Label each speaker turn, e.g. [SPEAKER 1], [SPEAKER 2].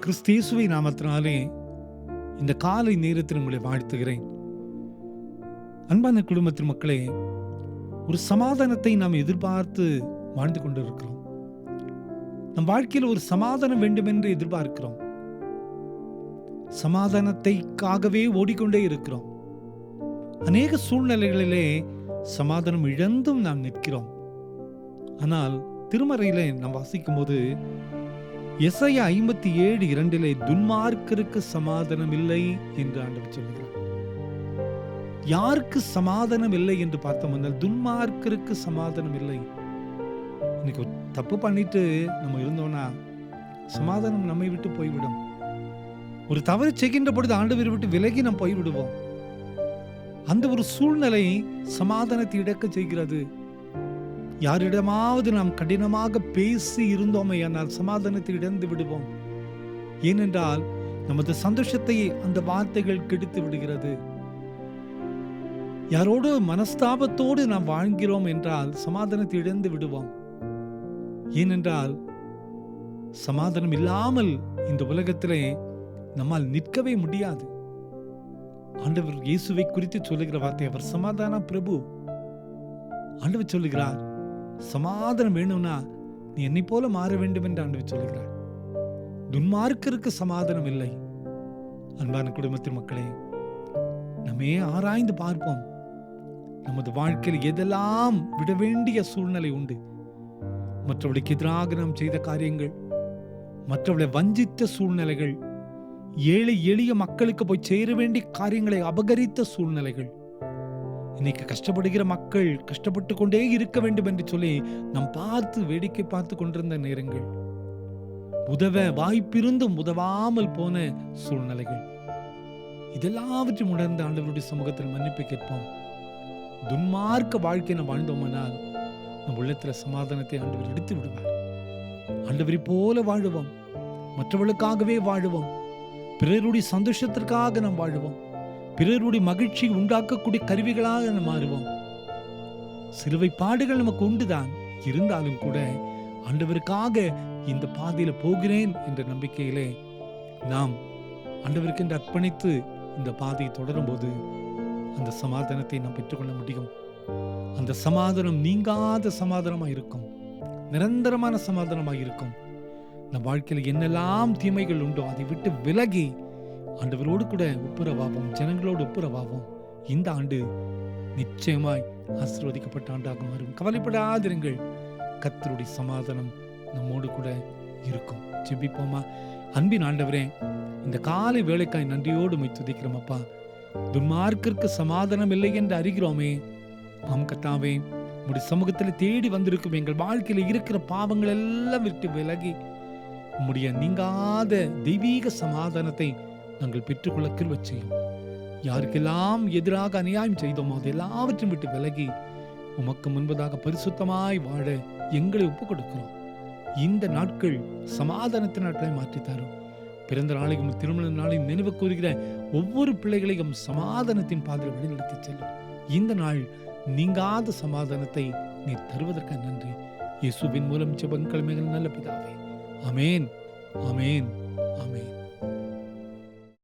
[SPEAKER 1] கிறிஸ்தேசுவை நாமத்தினாலே இந்த காலை நேரத்தில் உங்களை வாழ்த்துகிறேன். அன்பான குடும்பத்தின் மக்களே, ஒரு சமாதானத்தை நாம் எதிர்பார்த்து வாழ்ந்து கொண்டிருக்கிறோம். நம் வாழ்க்கையில் ஒரு சமாதானம் வேண்டும் என்று எதிர்பார்க்கிறோம். சமாதானத்தைக்காகவே ஓடிக்கொண்டே இருக்கிறோம். அநேக சூழ்நிலைகளிலே சமாதானம் இழந்தும் நாம் நிற்கிறோம். ஆனால் திருமறையிலே நாம் வாசிக்கும் போது எசாயா 57:2 துன்மார்க்கருக்கு சமாதானம் இல்லை என்று ஆண்டவர் சொல்லுகிறார். யாருக்கு சமாதானம் இல்லை என்று பார்த்தோம்னா துன்மார்க்கருக்கு சமாதானம் இல்லை. இன்னைக்கு தப்பு பண்ணிட்டு நம்ம இருந்தோம்னா சமாதானம் நம்மை விட்டு போய்விடும். ஒரு தவறு செய்கின்ற பொழுது ஆண்டவரை விட்டு விலகி நாம் போய்விடுவோம். அந்த ஒரு சூழ்நிலை சமாதானத்தை இழக்க செய்கிறது. யாரிடமாவது நாம் கடினமாக பேசி இருந்தோமே ஆனால் சமாதானத்தை இழந்து விடுவோம். ஏனென்றால் நமது சந்தோஷத்தை அந்த வார்த்தைகள் கெடுத்து விடுகிறது. யாரோடு மனஸ்தாபத்தோடு நாம் வாழ்கிறோம் என்றால் சமாதானத்தை இழந்து விடுவோம். ஏனென்றால் சமாதானம் இல்லாமல் இந்த உலகத்திலே நம்மால் நிற்கவே முடியாது. ஆண்டவர் இயேசுவை குறித்து சொல்லுகிற வார்த்தை, அவர் சமாதான பிரபு. ஆண்டவர் சொல்லுகிறார், சமாதானம் வேணும்னா நீ என்னை போல மாற வேண்டும் என்று ஆண்டவர் சொல்லுகிறார். துன்மார்க்கருக்கு சமாதானம் இல்லை. அன்பான குடும்பத்தின் மக்களே, நம்மே ஆராய்ந்து பார்ப்போம். நமது வாழ்க்கையில் எதெல்லாம் விட வேண்டிய சூழ்நிலை உண்டு. மற்றவர்களுக்கு எதிராக நாம் செய்த காரியங்கள், மற்றவர்களை வஞ்சித்த சூழ்நிலைகள், ஏழை எளிய மக்களுக்கு போய் சேர வேண்டிய காரியங்களை அபகரித்த சூழ்நிலைகள், இன்னைக்கு கஷ்டப்படுகிற மக்கள் கஷ்டப்பட்டு கொண்டே இருக்க வேண்டும் என்று சொல்லி நாம் பார்த்து வேடிக்கை பார்த்து கொண்டிருந்த நேரங்கள், உதவ வாய்ப்பிருந்தும் உதவாமல் போன சூழ்நிலைகள், இதெல்லாவற்றையும் உணர்ந்து ஆண்டவருடைய சமூகத்தில் மன்னிப்பு கேட்போம். துன்மார்க்க வாழ்க்கை நாம் வாழ்ந்தோமானால் நம் உள்ளத்துல சமாதானத்தை ஆண்டவர் எடுத்து விடுவார். ஆண்டவரை போல வாழுவோம், மற்றவர்களுக்காகவே வாழுவோம், பிறருடைய சந்தோஷத்திற்காக நாம் வாழுவோம், பிறருடைய மகிழ்ச்சி உண்டாக்கக்கூடிய கருவிகளாக நாம் மாறுவோம். சிலுவை பாடுகள் நமக்கு உண்டுதான், இருந்தாலும் கூட ஆண்டவருக்காக இந்த பாதையில போகிறேன் என்ற நம்பிக்கையிலே நாம் ஆண்டவருக்கு என்று அர்ப்பணித்து இந்த பாதையை தொடரும் போது அந்த சமாதானத்தை நாம் பெற்றுக்கொள்ள முடியும். அந்த சமாதானம் நீங்காத சமாதானமாக இருக்கும், நிரந்தரமான சமாதானமாக இருக்கும். நம் வாழ்க்கையில் என்னெல்லாம் தீமைகள் உண்டோ அதை விட்டு விலகி ஆண்டவரோடு கூட ஒப்புரவாவோம், ஜனங்களோடு ஒப்புரவாவோம். இந்த ஆண்டு நிச்சயமாய் ஆசீர்வதிக்கப்பட்ட ஆண்டாக மாறும். கவலைப்படாதிருங்கள், கர்த்தருடைய சமாதானம் நம்மோடு கூட இருக்கும். ஜெபிப்போமா. அன்பின் ஆண்டவரே, இந்த காலை வேளைக்காய் நன்றியோடு உம்மை துதிக்கிறோம் அப்பா. துன்மார்க்கருக்கு சமாதானம் இல்லை என்று அறிகிறோமே. ஆம் கர்த்தாவே, உம்முடைய சமூகத்தில் தேடி வந்திருக்கும் எங்கள் வாழ்க்கையில் இருக்கிற பாவங்கள் எல்லாம் விட்டு விலகி உம்முடைய நீங்காத தெய்வீக சமாதானத்தை நாங்கள் பெற்றுக்கொள்ள கிருபை செய்யும். யாருக்கெல்லாம் எதிராக அநியாயம் செய்தோமோ அது எல்லாவற்றையும் விட்டு விலகி உமக்கு முன்பதாக பரிசுத்தமாய் வாழ எங்களை ஒப்புக் கொடுக்கிறோம். இந்த நாட்கள் சமாதானத்தின் நாட்களை மாற்றித்தாரும். பிறந்த நாளையும் திருமண நாளையும் நினைவு கூறுகிற ஒவ்வொரு பிள்ளைகளையும் சமாதானத்தின் பாதையில் வழிநடத்தி செல்லும். இந்த நாள் நீங்காத சமாதானத்தை நீ தருவதற்கு நன்றி. இயேசுவின் மூலம் ஜெபம் கிழமைகள் நல்ல பிதாவே. ஆமேன், ஆமேன், ஆமேன்.